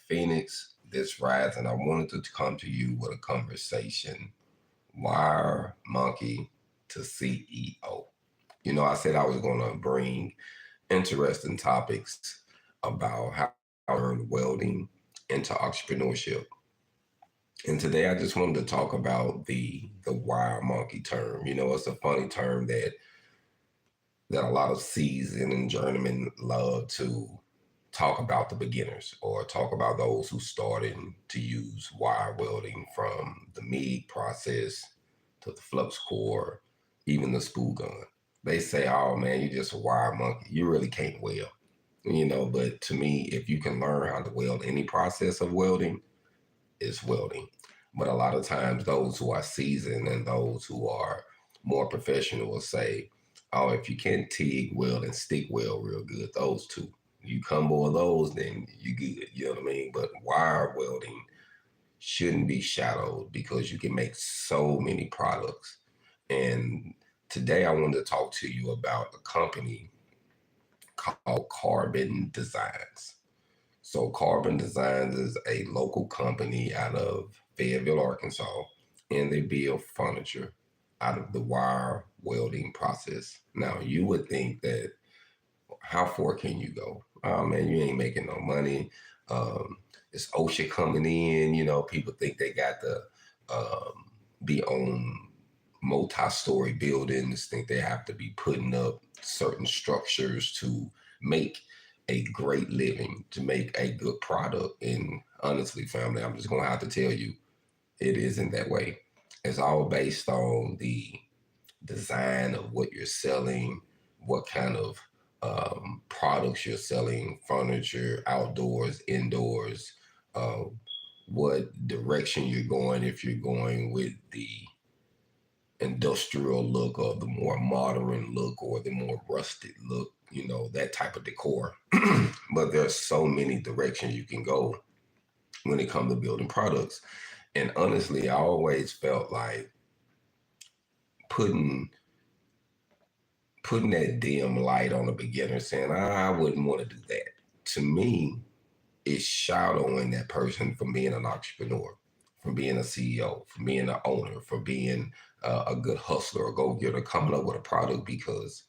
Phoenix this rise, and I wanted to come to you with a conversation. Wire monkey to CEO. I said I was going to bring interesting topics about how I learned welding into entrepreneurship. And today I just wanted to talk about the wire monkey term. It's a funny term that a lot of seasoned and journeymen love to talk about the beginners or talk about those who started to use wire welding from the MIG process to the flux core, even the spool gun. They say, oh man, you're just a wire monkey. You really can't weld. But to me, if you can learn how to weld any process of welding, it's welding. But a lot of times those who are seasoned and those who are more professional will say, oh, if you can't TIG weld and stick weld real good, those two, you combo of those, then you good. You know what I mean? But wire welding shouldn't be shadowed because you can make so many products. And today I wanted to talk to you about a company called Carbon Designs. So Carbon Designs is a local company out of Fayetteville, Arkansas, and they build furniture out of the wire welding process. Now you would think that how far can you go? Oh man, you ain't making no money. It's OSHA coming in. People think they got to be on multi-story buildings, think they have to be putting up certain structures to make a great living, to make a good product. And honestly, family, I'm just gonna have to tell you, it isn't that way. It's all based on the design of what you're selling, what kind of products you're selling, furniture, outdoors, indoors, uh, what direction you're going, if you're going with the industrial look or the more modern look or the more rusted look, that type of decor. But there's so many directions you can go when it comes to building products. And honestly, I always felt like putting putting that dim light on a beginner, saying, I wouldn't want to do that. To me, it's shadowing that person from being an entrepreneur, from being a CEO, from being an owner, from being a good hustler or go getter, coming up with a product because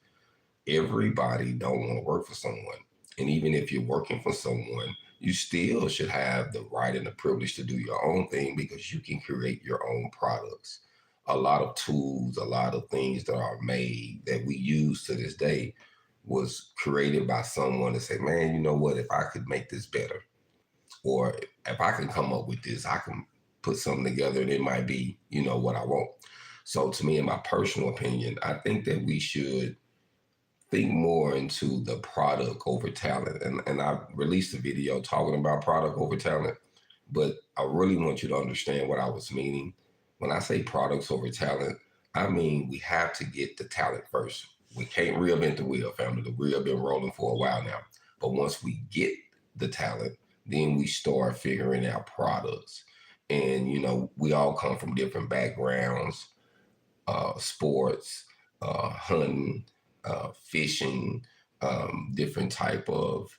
everybody don't want to work for someone. And even if you're working for someone, you still should have the right and the privilege to do your own thing because you can create your own products. A lot of tools, a lot of things that are made that we use to this day was created by someone to say, man, you know what, if I could make this better, or if I can come up with this, I can put something together and it might be, what I want. So to me, in my personal opinion, I think that we should think more into the product over talent. And I released a video talking about product over talent, but I really want you to understand what I was meaning. When I say products over talent, I mean we have to get the talent first. We can't reinvent the wheel, family. The wheel been rolling for a while now. But once we get the talent, then we start figuring out products. And we all come from different backgrounds, sports, hunting, fishing, different type of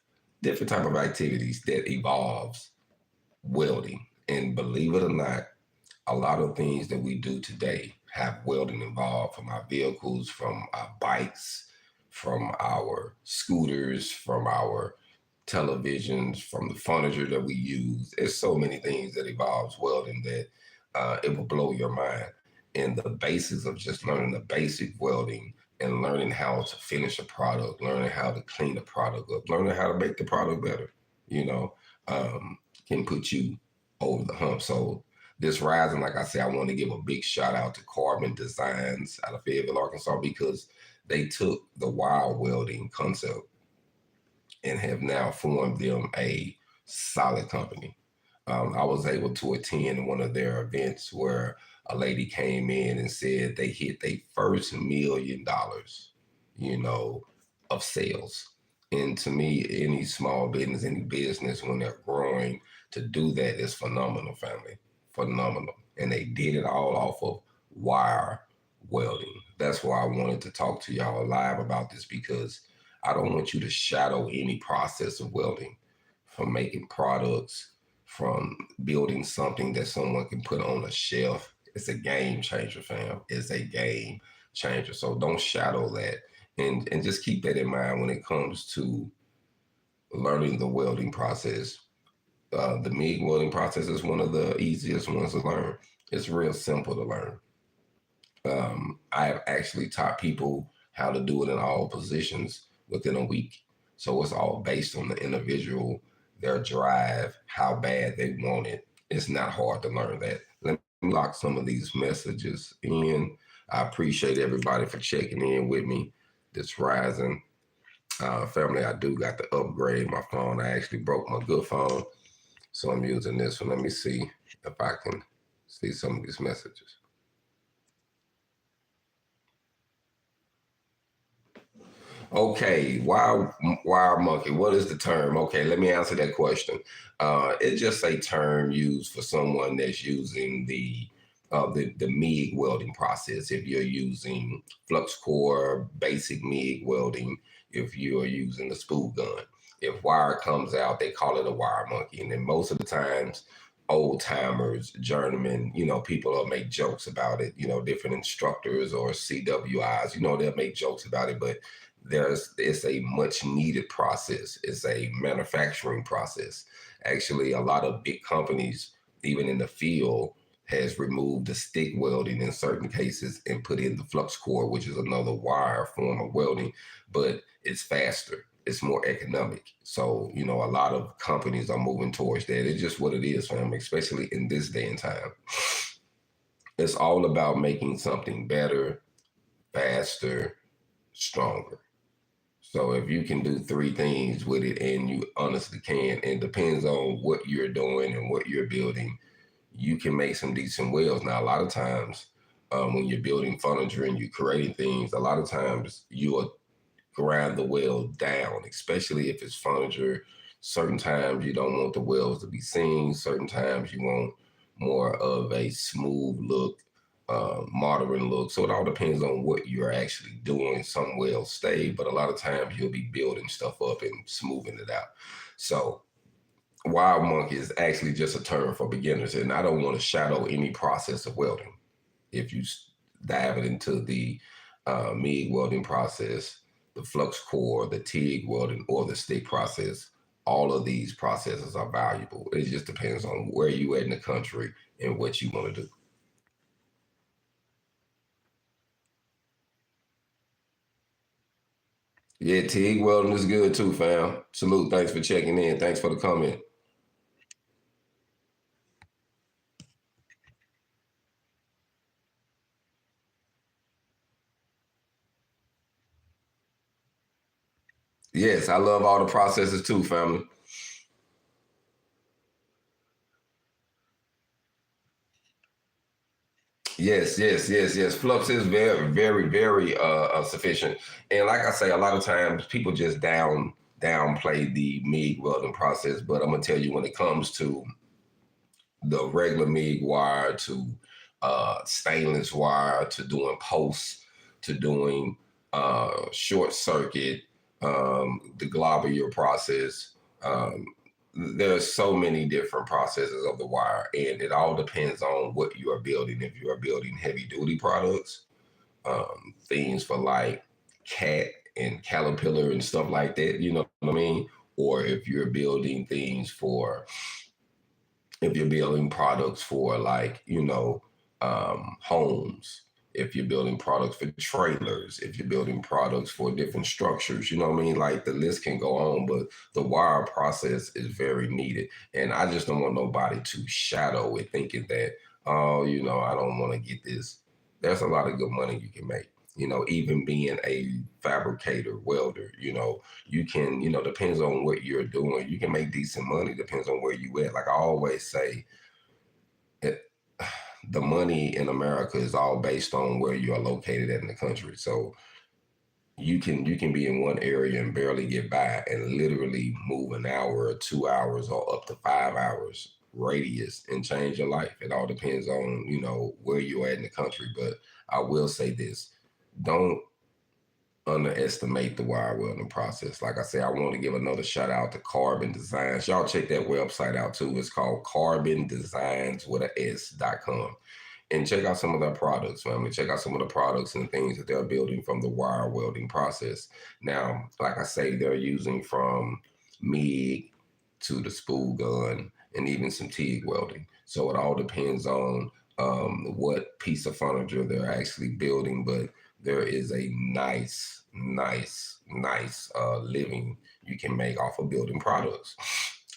activities that evolves welding. And believe it or not, a lot of things that we do today have welding involved, from our vehicles, from our bikes, from our scooters, from our televisions, from the furniture that we use. There's so many things that involves welding that it will blow your mind. And the basics of just learning the basic welding and learning how to finish a product, learning how to clean the product up, learning how to make the product better, you know, can put you over the hump. So this rising, like I said, I want to give a big shout out to Carbon Designs out of Fayetteville, Arkansas, because they took the wire welding concept and have now formed them a solid company. I was able to attend one of their events where a lady came in and said they hit their first $1 million, you know, of sales. And to me, any small business, any business, when they're growing, to do that is phenomenal, family. Phenomenal. And they did it all off of wire welding. That's why I wanted to talk to y'all live about this, because I don't want you to shadow any process of welding, from making products from building something that someone can put on a shelf. It's a game changer, fam. It's a game changer. So don't shadow that. And just keep that in mind when it comes to learning the welding process. The MIG welding process is one of the easiest ones to learn. It's real simple to learn. I've actually taught people how to do it in all positions within a week. So it's all based on the individual, their drive, how bad they want it. It's not hard to learn that. Let me lock some of these messages in. I appreciate everybody for checking in with me this rising. Family, I do got to upgrade my phone. I actually broke my good phone, so I'm using this one. Let me see if I can see some of these messages. Okay, wire monkey? What is the term? Okay, let me answer that question. It's just a term used for someone that's using the MIG welding process. If you're using flux core, basic MIG welding, if you're using the spool gun, if wire comes out, they call it a wire monkey. And then most of the times, old timers, journeymen, people will make jokes about it. Different instructors or CWIs, they'll make jokes about it, but it's a much needed process. It's a manufacturing process. Actually, a lot of big companies, even in the field, has removed the stick welding in certain cases and put in the flux core, which is another wire form of welding, but it's faster. It's more economic. So, a lot of companies are moving towards that. It's just what it is, fam, especially in this day and time. It's all about making something better, faster, stronger. So if you can do three things with it, and you honestly can, and it depends on what you're doing and what you're building, you can make some decent welds. Now, a lot of times when you're building furniture and you're creating things, a lot of times you'll grind the weld down, especially if it's furniture. Certain times you don't want the welds to be seen. Certain times you want more of a smooth look, modern look. So it all depends on what you're actually doing. Some welds stay, but a lot of times you'll be building stuff up and smoothing it out. So wild monkey is actually just a term for beginners, and I don't want to shadow any process of welding. If you dive it into the MIG welding process, the flux core, the TIG welding, or the stick process, all of these processes are valuable. It just depends on where you at in the country and what you want to do. Yeah, TIG welding is good too, fam. Salute. Thanks for checking in. Thanks for the comment. Yes, I love all the processes too, family. Yes, yes, yes, yes. Flux is very, very, very sufficient. And like I say, a lot of times people just downplay the MIG welding process. But I'm gonna tell you, when it comes to the regular MIG wire to stainless wire to doing posts to doing short circuit, the globular process. There's so many different processes of the wire, and it all depends on what you are building. If you are building heavy duty products, things for like cat and caterpillar and stuff like that, you know what I mean? Or if you're building things for if you're building products for like homes, if you're building products for trailers, if you're building products for different structures, you know what I mean, like the list can go on, but the wire process is very needed. And I just don't want nobody to shadow it thinking that, oh, I don't want to get this. There's a lot of good money you can make, even being a fabricator, welder, you can, depends on what you're doing. You can make decent money, depends on where you at. Like I always say, it, the money in America is all based on where you are located in the country. So you can be in one area and barely get by and literally move an hour or 2 hours or up to 5 hours radius and change your life. It all depends on, where you are in the country. But I will say this, don't underestimate the wire welding process. Like I said, I want to give another shout out to Carbon Designs. Y'all check that website out too. It's called carbondesigns.com. And check out some of their products, family. Check out some of the products and things that they're building from the wire welding process. Now, like I say, they're using from MIG to the spool gun and even some TIG welding. So it all depends on what piece of furniture they're actually building, but there is a nice living you can make off of building products,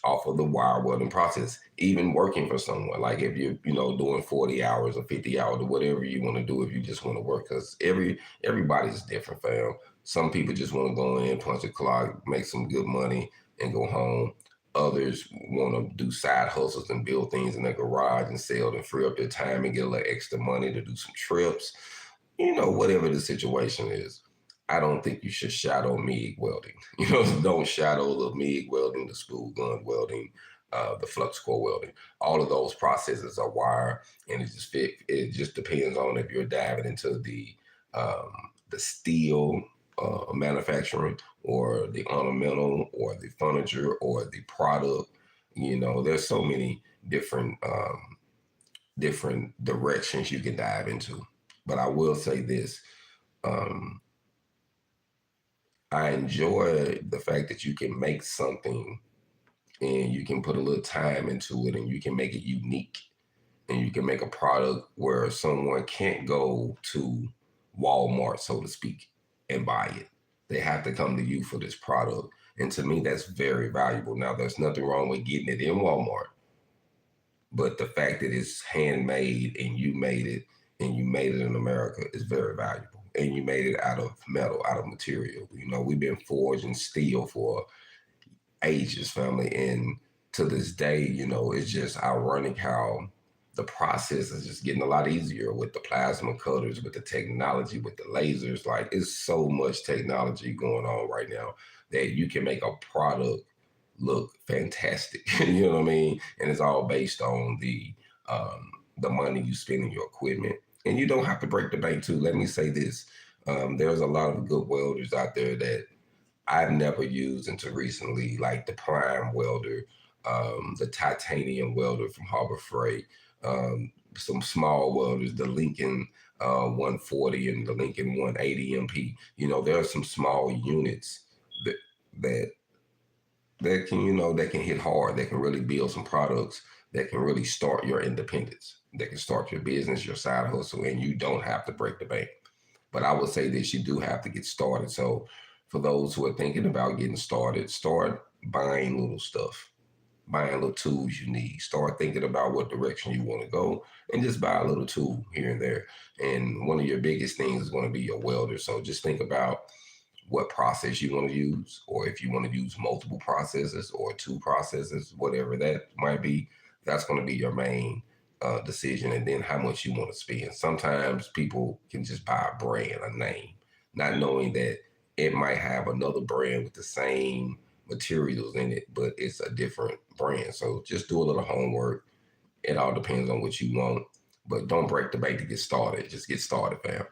off of the wire welding process, even working for someone. Like if you're, doing 40 hours or 50 hours or whatever you want to do, if you just want to work, because everybody's different, fam. Some people just want to go in, punch a clock, make some good money, and go home. Others want to do side hustles and build things in their garage and sell and free up their time and get a little extra money to do some trips. Whatever the situation is. I don't think you should shadow MIG welding. Don't shadow the MIG welding, the spool gun welding, the flux core welding. All of those processes are wire, and it just depends on if you're diving into the steel manufacturing or the ornamental or the furniture or the product. There's so many different directions you can dive into. But I will say this. Um, I enjoy the fact that you can make something and you can put a little time into it and you can make it unique and you can make a product where someone can't go to Walmart, so to speak, and buy it. They have to come to you for this product. And to me, that's very valuable. Now, there's nothing wrong with getting it in Walmart, but the fact that it's handmade and you made it in America is very valuable. And you made it out of metal, out of material. We've been forging steel for ages, family. And to this day, it's just ironic how the process is just getting a lot easier with the plasma cutters, with the technology, with the lasers. Like, it's so much technology going on right now that you can make a product look fantastic. You know what I mean? And it's all based on the money you spend in your equipment. And you don't have to break the bank too. Let me say this. There's a lot of good welders out there that I've never used until recently, like the Prime welder, the titanium welder from Harbor Freight, some small welders, the Lincoln 140 and the Lincoln 180 MP. There are some small units that that that can hit hard, that can really build some products, that can really start your independence, that can start your business, your side hustle, and you don't have to break the bank. But I would say this, you do have to get started. So for those who are thinking about getting started, start buying little stuff, buying little tools you need. Start thinking about what direction you want to go and just buy a little tool here and there. And one of your biggest things is going to be your welder. So just think about what process you want to use, or if you want to use multiple processes or two processes, whatever that might be, that's going to be your main decision. And then how much you want to spend. Sometimes people can just buy a brand, a name, not knowing that it might have another brand with the same materials in it, but it's a different brand. So just do a little homework. It all depends on what you want, but don't break the bank to get started. Just get started, fam.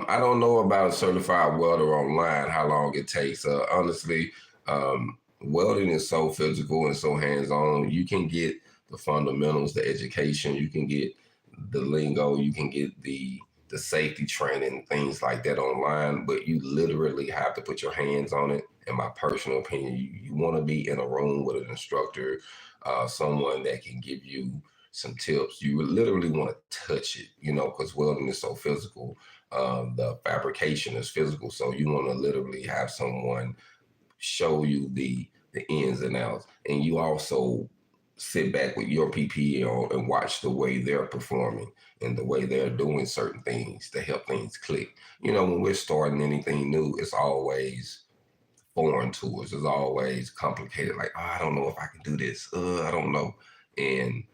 I don't know about a certified welder online, how long it takes. Honestly, welding is so physical and so hands-on. You can get the fundamentals, the education, you can get the lingo, you can get the safety training, things like that online, but you literally have to put your hands on it. In my personal opinion, you want to be in a room with an instructor, someone that can give you some tips. You literally want to touch it, because welding is so physical. The fabrication is physical, so you want to literally have someone show you the ins and outs, and you also sit back with your PPE on and watch the way they're performing and the way they're doing certain things to help things click. When we're starting anything new, it's always foreign to us. It's always complicated. Like, oh, I don't know if I can do this. I don't know. And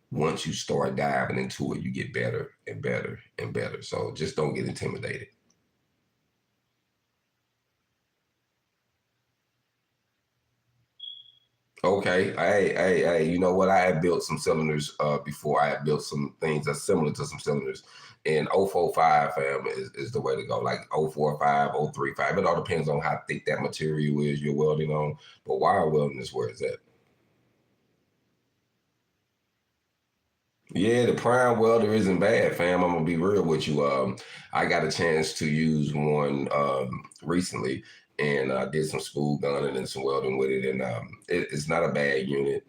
once you start diving into it, you get better and better and better. So just don't get intimidated. Okay. Hey, you know what? I had built some cylinders before. I had built some things that's similar to some cylinders. And 045 fam is the way to go. Like 045, 035. It all depends on how thick that material is you're welding on. But wire welding is where it's at. Yeah, the prime welder isn't bad, fam. I'm gonna be real with you. I got a chance to use one recently, and I did some spool gunning and some welding with it, and it's not a bad unit.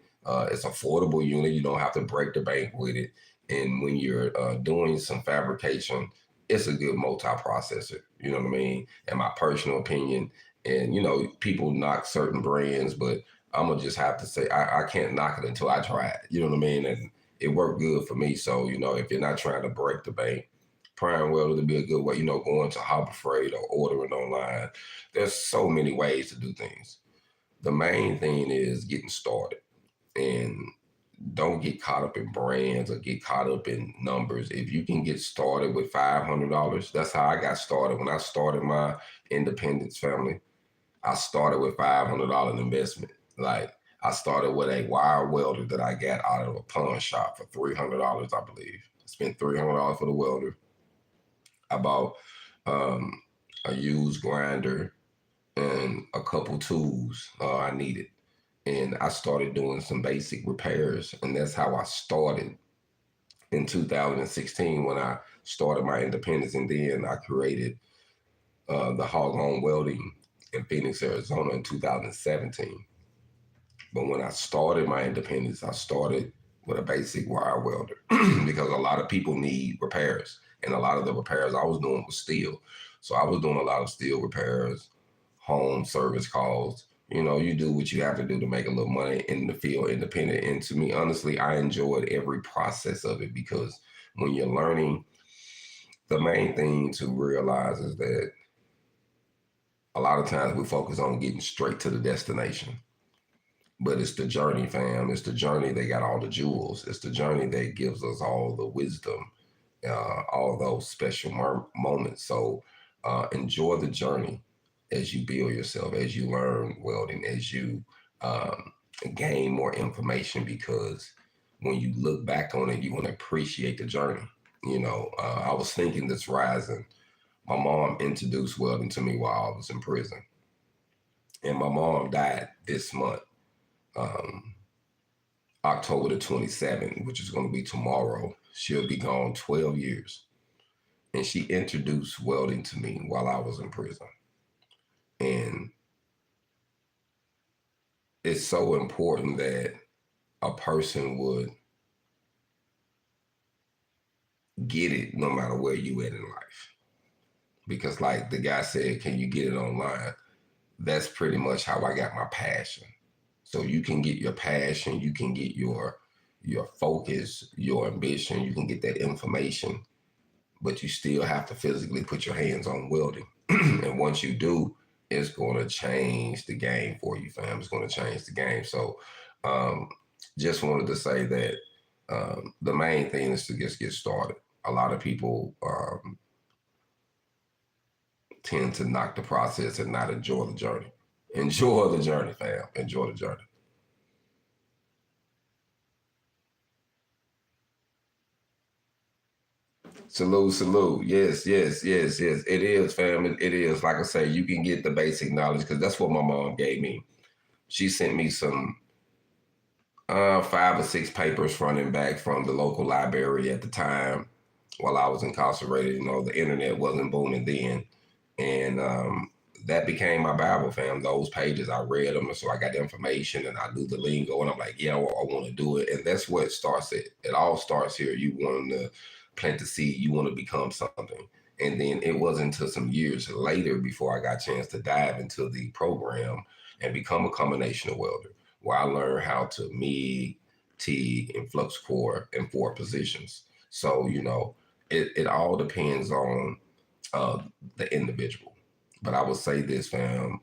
It's affordable unit. You don't have to break the bank with it, and when you're doing some fabrication, it's a good multi-processor. You know what I mean? In my personal opinion, and people knock certain brands, but I'm gonna just have to say I can't knock it until I try it. You know what I mean? And it worked good for me. So, if you're not trying to break the bank, prime welder to be a good way, going to Harbor Freight or ordering online. There's so many ways to do things. The main thing is getting started, and don't get caught up in brands or get caught up in numbers. If you can get started with $500, that's how I got started. When I started my independence family, I started with $500 investment. Like, I started with a wire welder that I got out of a pawn shop for $300, I believe. I spent $300 for the welder. I bought um, a used grinder and a couple tools I needed. And I started doing some basic repairs. And that's how I started in 2016 when I started my independence. And then I created the Hog On Welding in Phoenix, Arizona in 2017. But when I started my independence, I started with a basic wire welder because a lot of people need repairs. And a lot of the repairs I was doing was steel. So I was doing a lot of steel repairs, home service calls. You do what you have to do to make a little money in the field independent. And to me, honestly, I enjoyed every process of it because when you're learning, the main thing to realize is that a lot of times we focus on getting straight to the destination. But it's the journey, fam. It's the journey that got all the jewels. It's the journey that gives us all the wisdom, all those special moments. So enjoy the journey as you build yourself, as you learn welding, as you um, gain more information. Because when you look back on it, you want to appreciate the journey. I was thinking this rising. My mom introduced welding to me while I was in prison, and my mom died this month. Um, October the 27th, which is going to be tomorrow. She'll be gone 12 years. And she introduced welding to me while I was in prison. And it's so important that a person would get it no matter where you at in life. Because like the guy said, can you get it online? That's pretty much how I got my passion. So you can get your passion, you can get your focus, your ambition, you can get that information, but you still have to physically put your hands on welding. And once you do, it's going to change the game for you, fam. It's going to change the game. So um, just wanted to say that the main thing is to just get started. A lot of people tend to knock the process and not enjoy the journey. Enjoy the journey, fam. Enjoy the journey. Salute, salute. Yes. It is, fam. It is. Like I say, you can get the basic knowledge because that's what my mom gave me. She sent me some 5 or 6 papers front and back from the local library at the time while I was incarcerated. The internet wasn't booming then. And that became my Bible, fam. Those pages, I read them. And so I got the information and I knew the lingo. And I'm like, yeah, I want to do it. And that's where it starts. It all starts here. You want to plant the seed. You want to become something. And then it wasn't until some years later before I got a chance to dive into the program and become a combination welder, where I learned how to MIG, TIG, and flux core in 4 positions. So, it all depends on uh, the individual. But I would say this, fam,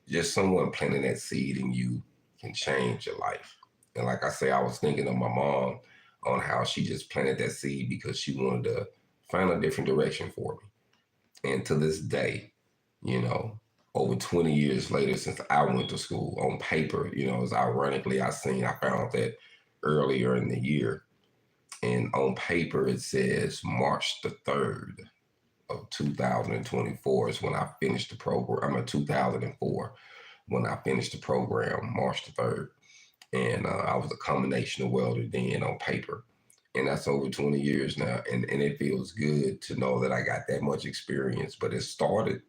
just someone planting that seed in you can change your life. And like I say, I was thinking of my mom on how she just planted that seed because she wanted to find a different direction for me. And to this day, you know, over 20 years later since I went to school. On paper, it's ironically, I found that earlier in the year. And on paper, it says March the 3rd of 2024 is when I finished the program. I'm in 2004 when I finished the program, March the 3rd. And I was a combination of welder then on paper. And that's over 20 years now. And it feels good to know that I got that much experience. But it started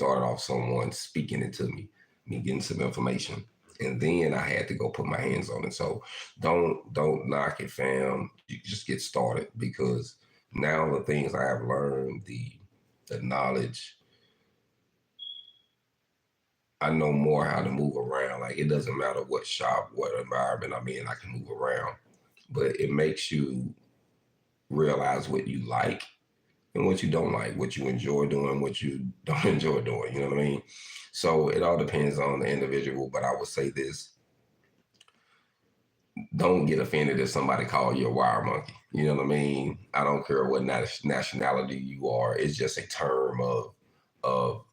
off someone speaking it to me getting some information. And then I had to go put my hands on it. So don't knock it, fam. You just get started, because now the things I have learned, the knowledge, I know more how to move around. Like, it doesn't matter what shop, what environment I'm in, I can move around. But it makes you realize what you like and what you don't like, what you enjoy doing, what you don't enjoy doing. You know what I mean? So it all depends on the individual. But I would say this: don't get offended if somebody call you a wire monkey. You know what I mean? I don't care what nationality you are. It's just a term of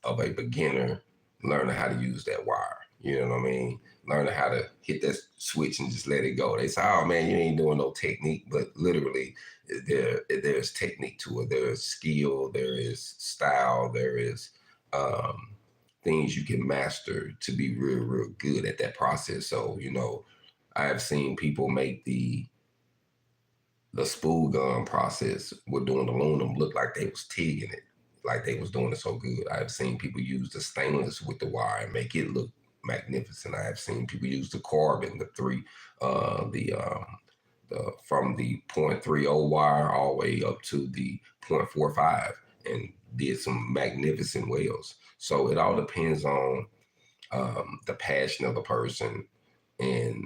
a beginner learning how to use that wire. You know what I mean? Learning how to hit that switch and just let it go. They say, "Oh man, you ain't doing no technique," but literally, there's technique to it. There is skill. There is style. There is um, things you can master to be real, real good at that process. So I have seen people make the spool gun process with doing aluminum look like they was tigging it, like they was doing it so good. I have seen people use the stainless with the wire and make it look magnificent. I have seen people use the carbon, the from the 0.30 wire all the way up to the 0.45, and did some magnificent welds. So it all depends on the passion of the person, and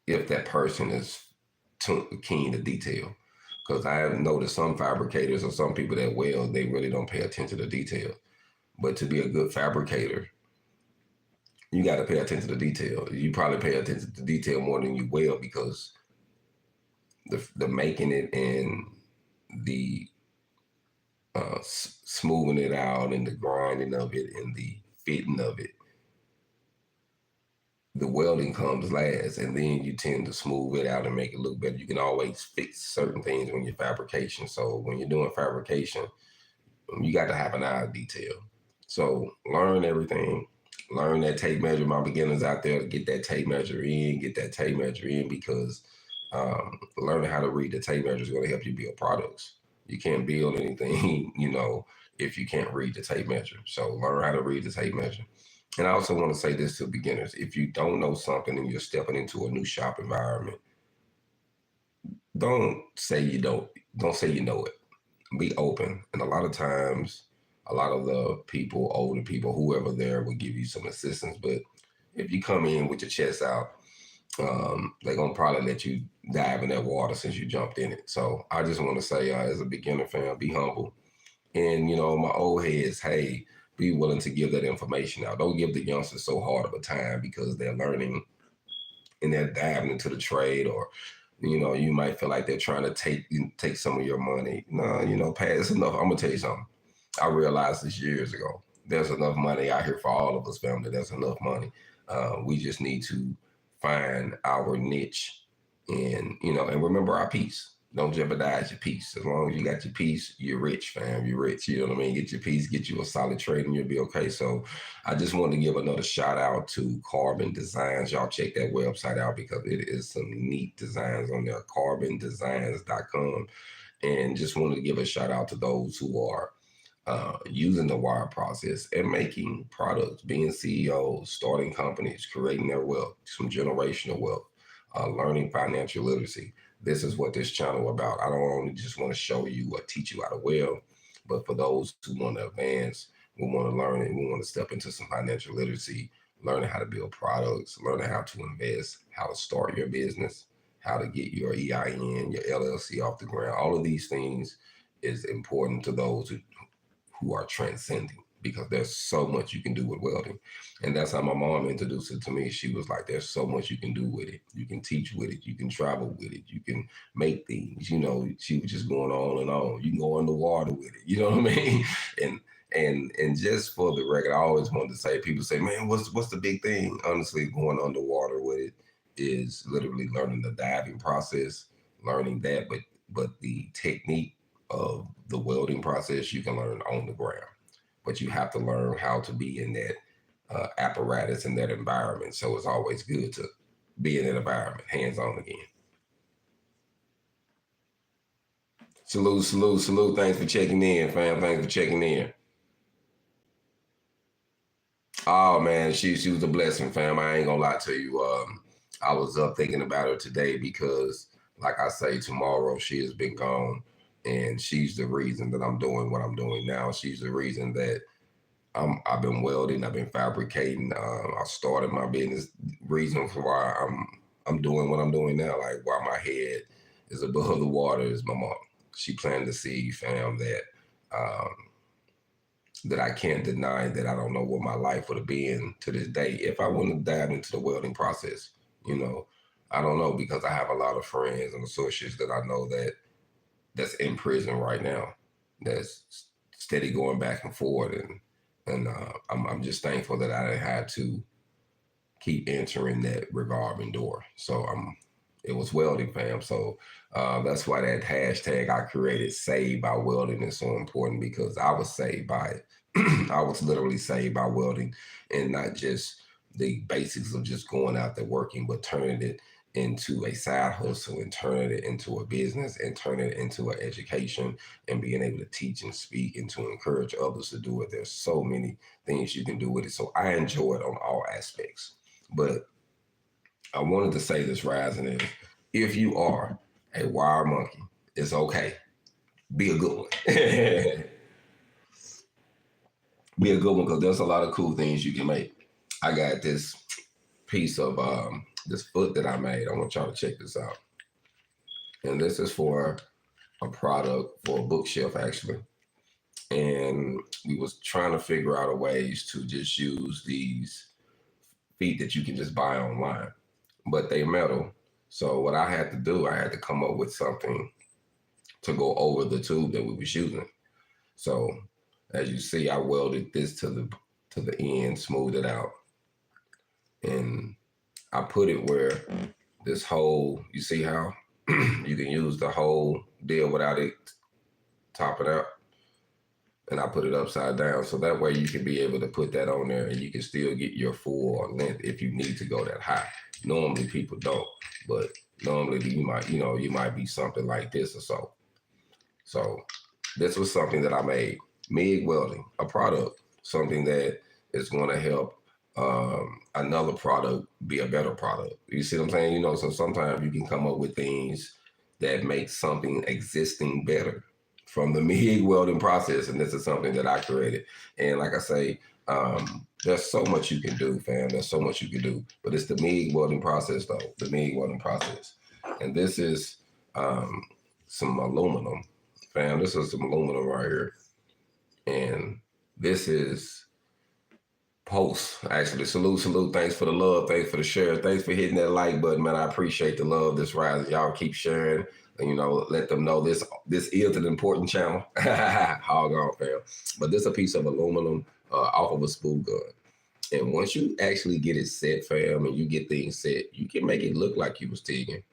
if that person is keen to detail. Because I have noticed some fabricators or some people that weld, they really don't pay attention to detail. But to be a good fabricator, you got to pay attention to detail. You probably pay attention to detail more than you weld, because the making it and the smoothing it out and the grinding of it and the fitting of it, the welding comes last, and then you tend to smooth it out and make it look better. You can always fix certain things when you're fabrication. So when you're doing fabrication, you got to have an eye of detail. So learn everything. Learn that tape measure. My beginners out there, to get that tape measure in, because learning how to read the tape measure is going to help you build products. You can't build anything, if you can't read the tape measure. So learn how to read the tape measure. And I also want to say this to beginners: if you don't know something and you're stepping into a new shop environment, don't say you don't. Don't say you know it. Be open. And a lot of times, a lot of the people, older people, whoever there, will give you some assistance. But if you come in with your chest out, they're gonna probably let you dive in that water since you jumped in it. So I just want to say, as a beginner fan, be humble. And my old heads, hey, be willing to give that information out. Don't give the youngsters so hard of a time because they're learning and they're diving into the trade, or you might feel like they're trying to take some of your money. No, pass enough. I'm gonna tell you something. I realized this years ago. There's enough money out here for all of us, family. There's enough money. We just need to find our niche, and remember our peace. Don't jeopardize your peace. As long as you got your peace, you're rich, fam. You're rich. You know what I mean? Get your peace, get you a solid trade, and you'll be okay. So I just wanted to give another shout out to Carbon Designs. Y'all check that website out, because it is some neat designs on there. Carbondesigns.com. And just wanted to give a shout out to those who are using the wire process and making products, being CEOs, starting companies, creating their wealth, some generational wealth, learning financial literacy. This is what this channel about. I don't only just want to show you or teach you how to weld, but for those who want to advance, we want to learn and we want to step into some financial literacy, learning how to build products, learning how to invest, how to start your business, how to get your EIN, your LLC off the ground. All of these things is important to those who are transcending, because there's so much you can do with welding. And that's how my mom introduced it to me. She was like, there's so much you can do with it. You can teach with it. You can travel with it. You can make things. She was just going on and on. You can go underwater with it. You know what I mean? And And just for the record, I always wanted to say, people say, man, what's the big thing? Honestly, going underwater with it is literally learning the diving process, learning that, but the technique of the welding process you can learn on the ground. But you have to learn how to be in that apparatus in that environment. So it's always good to be in that environment, hands on again. Salute, salute, salute. Thanks for checking in, fam. Thanks for checking in. Oh man, she was a blessing, fam. I ain't gonna lie to you. I was up thinking about her today because, like I say, tomorrow she has been gone, and she's the reason that I'm doing what I'm doing now. She's the reason that I've been welding, I've been fabricating. I started my business. Reason for why I'm doing what I'm doing now, like why my head is above the water, is my mom. She planted the seed, fam, um, that I can't deny, that I don't know what my life would have been to this day if I wouldn't have dived into the welding process. You know, I don't know, because I have a lot of friends and associates that I know that's in prison right now, that's steady going back and forth, and I'm just thankful that I didn't have to keep entering that revolving door. So it was welding, fam. So that's why that hashtag I created, "Saved by Welding," is so important, because I was saved by it. I was literally saved by welding, and not just the basics of just going out there working, but turning it into a side hustle, and turning it into a business, and turning it into an education, and being able to teach and speak and to encourage others to do it. There's so many things you can do with it. So I enjoy it on all aspects. But I wanted to say this, Rising, is if you are a wire monkey, it's okay. Be a good one. Be a good one, because there's a lot of cool things you can make. I got this piece of this foot that I made. I want y'all to check this out. And this is for a product for a bookshelf, actually. And we was trying to figure out a ways to just use these feet that you can just buy online, but they metal. So what I had to do, I had to come up with something to go over the tube that we was using. So as you see, I welded this to the end, smoothed it out, and I put it where this hole, you see how you can use the whole deal without it topping out, and I put it upside down, so that way you can be able to put that on there and you can still get your full length if you need to go that high. Normally people don't, but normally you might be something like this or so. So this was something that I made, MIG welding, a product, something that is going to help another product be a better product. You see what I'm saying? So sometimes you can come up with things that make something existing better from the MIG welding process, and this is something that I created. And like I say, there's so much you can do, fam. There's so much you can do, but it's the MIG welding process, though. The MIG welding process, and this is some aluminum, fam. This is some aluminum right here, and this is post, actually. Salute. Thanks for the love. Thanks for the share. Thanks for hitting that like button, man. I appreciate the love this rise. Y'all keep sharing, and let them know this is an important channel. Hog on, fam. But this is a piece of aluminum off of a spool gun. And once you actually get it set, fam, and you get things set, you can make it look like you was TIGging,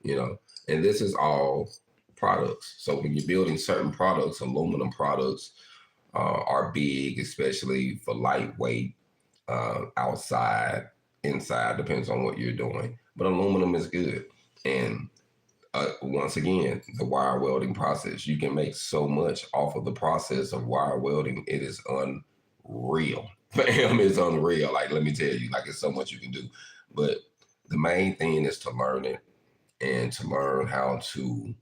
and this is all products. So when you're building certain products, aluminum products are big, especially for lightweight, outside, inside, depends on what you're doing. But aluminum is good. And once again, the wire welding process, you can make so much off of the process of wire welding. It is unreal. Fam, it's unreal. Like, let me tell you, like, it's so much you can do. But the main thing is to learn it, and to learn how to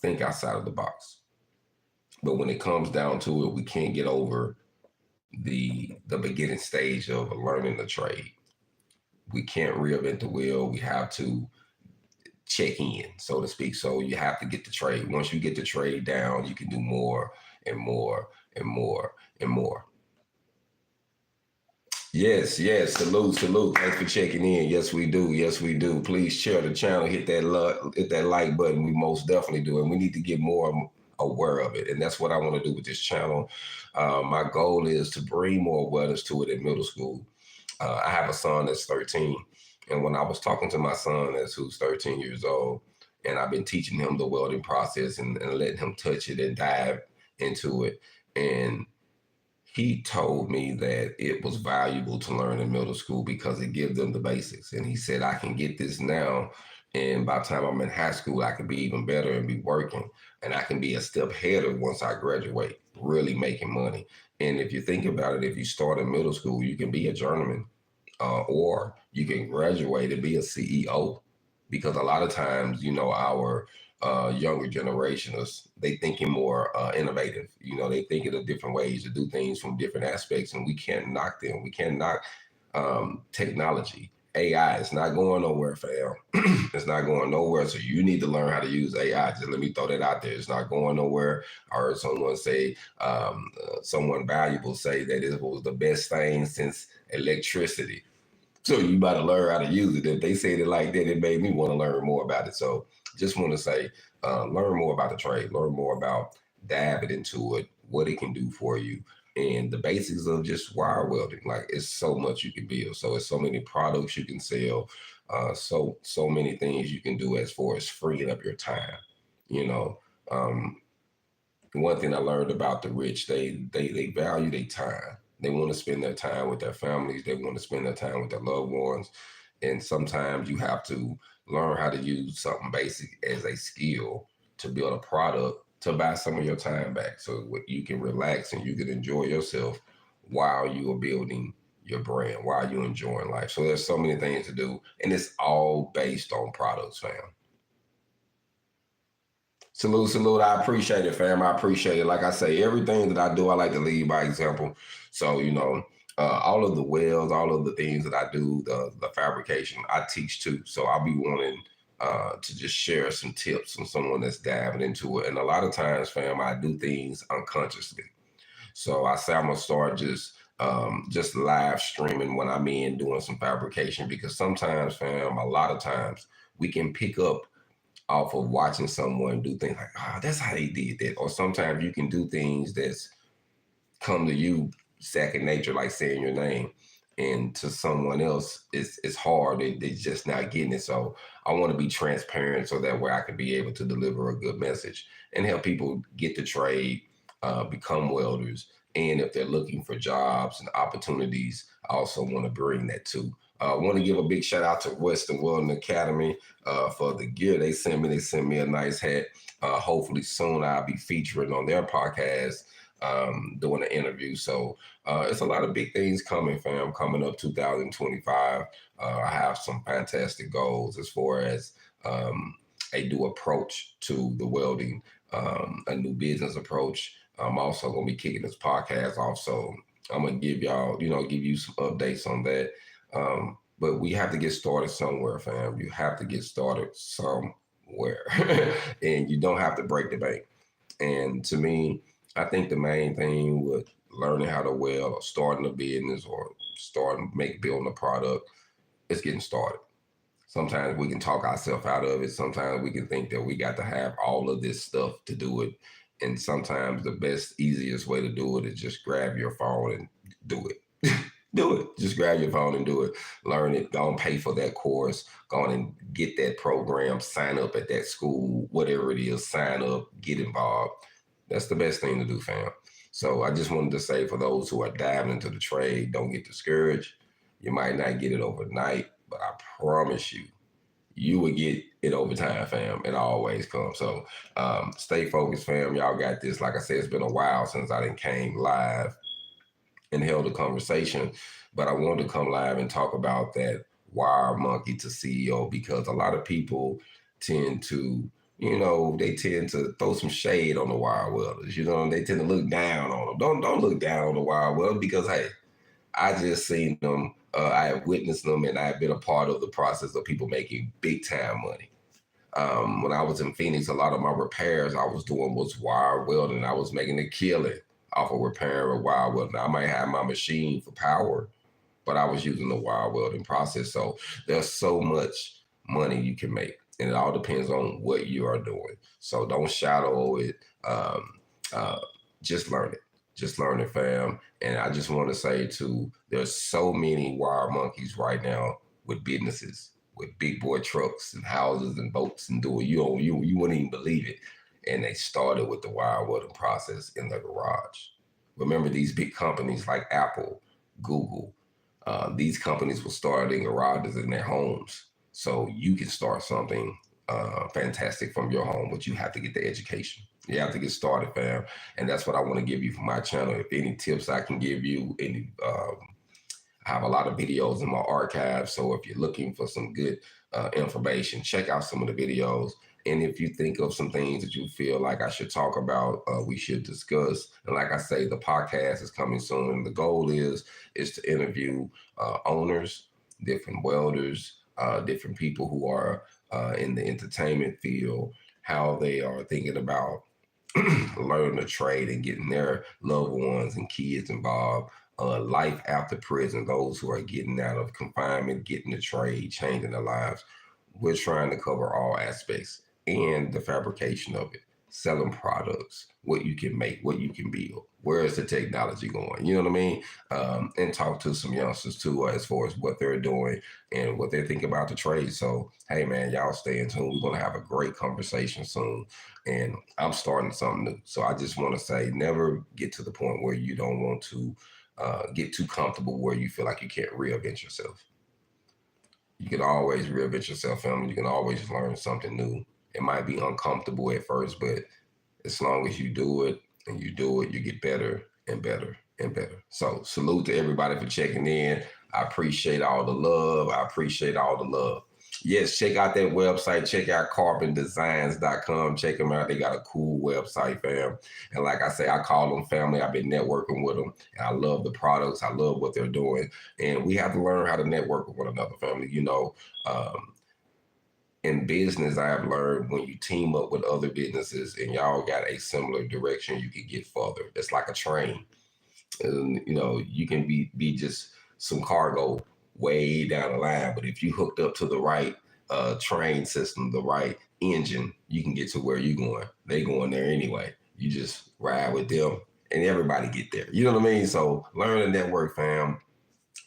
think outside of the box. But when it comes down to it, we can't get over the beginning stage of learning the trade. We can't reinvent the wheel. We have to check in, so to speak. So you have to get the trade. Once you get the trade down, you can do more and more and more and more. Yes. Salute. Thanks for checking in. Yes, we do. Please share the channel. Hit that like button. We most definitely do. And we need to get more aware of it. And that's what I want to do with this channel. My goal is to bring more awareness to it in middle school. I have a son that's 13. And when I was talking to my son, who's 13 years old, and I've been teaching him the welding process and letting him touch it and dive into it. And he told me that it was valuable to learn in middle school because it gives them the basics. And he said, I can get this now. And by the time I'm in high school, I can be even better and be working. And I can be a step ahead of once I graduate, really making money. And if you think about it, if you start in middle school, you can be a journeyman, or you can graduate and be a CEO. Because a lot of times, our younger generations, they thinking more innovative. They thinking of different ways to do things from different aspects, and we can't knock them. We can't knock technology. AI is not going nowhere, fam. It's not going nowhere. So you need to learn how to use AI. Just let me throw that out there. It's not going nowhere. I heard someone say, someone valuable say that it was the best thing since electricity. So you got to learn how to use it. If they said it like that, it made me want to learn more about it. So just want to say, learn more about the trade, learn more about diving into it, what it can do for you, and the basics of just wire welding. Like, it's so much you can build. So it's so many products you can sell. So many things you can do as far as freeing up your time. You know, um, One thing I learned about the rich, they value their time. They want to spend their time with their families. They want to spend their time with their loved ones. And sometimes you have to learn how to use something basic as a skill to build a product to buy some of your time back, so you can relax and you can enjoy yourself while you are building your brand, while you're enjoying life. So there's so many things to do, and it's all based on products, fam. Salute, salute. I appreciate it, fam. I appreciate it. Like I say, everything that I do, I like to lead by example. So, all of the welds, all of the things that I do, the fabrication, I teach too. So I'll be wanting to just share some tips from someone that's diving into it. And a lot of times, fam, I do things unconsciously. So I say I'm gonna start just live streaming when I'm in doing some fabrication, because sometimes, fam, a lot of times we can pick up off of watching someone do things like, that's how they did that. Or sometimes you can do things that's come to you second nature, like saying your name. And to someone else, it's hard. They just not getting it. So I want to be transparent so that way I can be able to deliver a good message and help people get the trade, become welders. And if they're looking for jobs and opportunities, I also want to bring that too. I want to give a big shout out to Western Welding Academy for the gear they sent me. They sent me a nice hat. Hopefully soon I'll be featuring on their podcast, doing an interview. So it's a lot of big things coming, fam, coming up 2025. I have some fantastic goals as far as a new approach to the welding, a new business approach. I'm also going to be kicking this podcast off. So I'm going to give y'all, give you some updates on that. But we have to get started somewhere, fam. You have to get started somewhere. And you don't have to break the bank. And to me, I think the main thing with learning how to weld or starting a business or building a product is getting started. Sometimes we can talk ourselves out of it. Sometimes we can think that we got to have all of this stuff to do it. And sometimes the best, easiest way to do it is just grab your phone and do it. Do it. Just grab your phone and do it. Learn it. Go and pay for that course. Go on and get that program. Sign up at that school, whatever it is. Sign up. Get involved. That's the best thing to do, fam. So I just wanted to say, for those who are diving into the trade, don't get discouraged. You might not get it overnight, but I promise you will get it over time, fam. It always comes. So stay focused, fam. Y'all got this. Like I said, it's been a while since I done came live and held a conversation, but I wanted to come live and talk about that wire monkey to CEO, because a lot of people tend to, they tend to throw some shade on the wire welders. They tend to look down on them. Don't look down on the wire welder, because hey, I just seen them. I have witnessed them, and I have been a part of the process of people making big time money. When I was in Phoenix, a lot of my repairs I was doing was wire welding. I was making a killing off of repairing a wire welding. I might have my machine for power, but I was using the wire welding process. So there's so much money you can make. And it all depends on what you are doing. So don't shadow it. Uh, just learn it. Just learn it, fam. And I just want to say too, there's so many wild monkeys right now with businesses, with big boy trucks and houses and boats and doing you wouldn't even believe it. And they started with the wire welding process in their garage. Remember, these big companies like Apple, Google, these companies will start in garages in their homes. So you can start something fantastic from your home, but you have to get the education. You have to get started, fam. And that's what I want to give you for my channel. If any tips I can give you, I have a lot of videos in my archive. So if you're looking for some good information, check out some of the videos. And if you think of some things that you feel like I should talk about, we should discuss. And like I say, the podcast is coming soon. And the goal is to interview owners, different welders, different people who are in the entertainment field, how they are thinking about learning a trade and getting their loved ones and kids involved. Life after prison, those who are getting out of confinement, getting a trade, changing their lives. We're trying to cover all aspects and the fabrication of it, selling products, what you can make, what you can build. Where is the technology going? You know what I mean? And talk to some youngsters too, as far as what they're doing and what they're thinking about the trade. So, hey man, y'all stay in tune. We're going to have a great conversation soon. And I'm starting something new. So I just want to say, never get to the point where you don't want to get too comfortable where you feel like you can't reinvent yourself. You can always reinvent yourself, family. You can always learn something new. It might be uncomfortable at first, but as long as you do it and you do it, you get better and better and better. So salute to everybody for checking in. I appreciate all the love. I appreciate all the love. Yes, check out that website. Check out carbondesigns.com. Check them out. They got a cool website, fam. And like I say, I call them family. I've been networking with them. And I love the products. I love what they're doing. And we have to learn how to network with one another, family. You know, in business, I have learned when you team up with other businesses and y'all got a similar direction, you can get further. It's like a train. And, you know, you can be just some cargo way down the line, but if you hooked up to the right train system, the right engine, you can get to where you're going. They going there anyway. You just ride with them and everybody get there. You know what I mean? So learn the network, fam.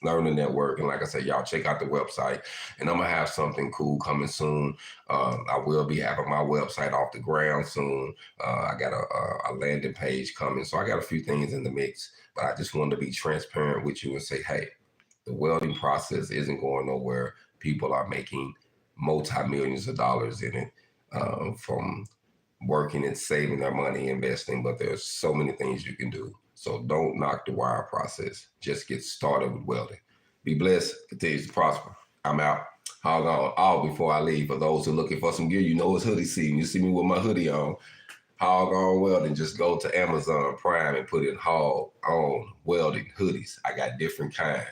Learn the network. And like I said, y'all check out the website. And I'm going to have something cool coming soon. I will be having my website off the ground soon. I got a landing page coming. So I got a few things in the mix. But I just wanted to be transparent with you and say, hey, the welding process isn't going nowhere. People are making multi-millions of dollars in it from working and saving their money, investing, but there's so many things you can do. So don't knock the wire process. Just get started with welding. Be blessed. Continue to prosper. I'm out. Hog on. Oh, before I leave, for those who are looking for some gear, you know it's hoodie season. You see me with my hoodie on. Hog on Welding. Just go to Amazon Prime and put in Hog on Welding hoodies. I got different kinds.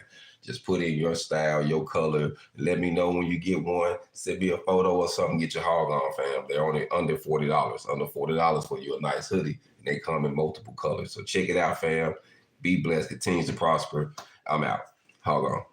Just put in your style, your color. Let me know when you get one. Send me a photo or something. Get your hog on, fam. They're only under $40. Under $40 for you a nice hoodie. And they come in multiple colors. So check it out, fam. Be blessed. Continues to prosper. I'm out. Hog on.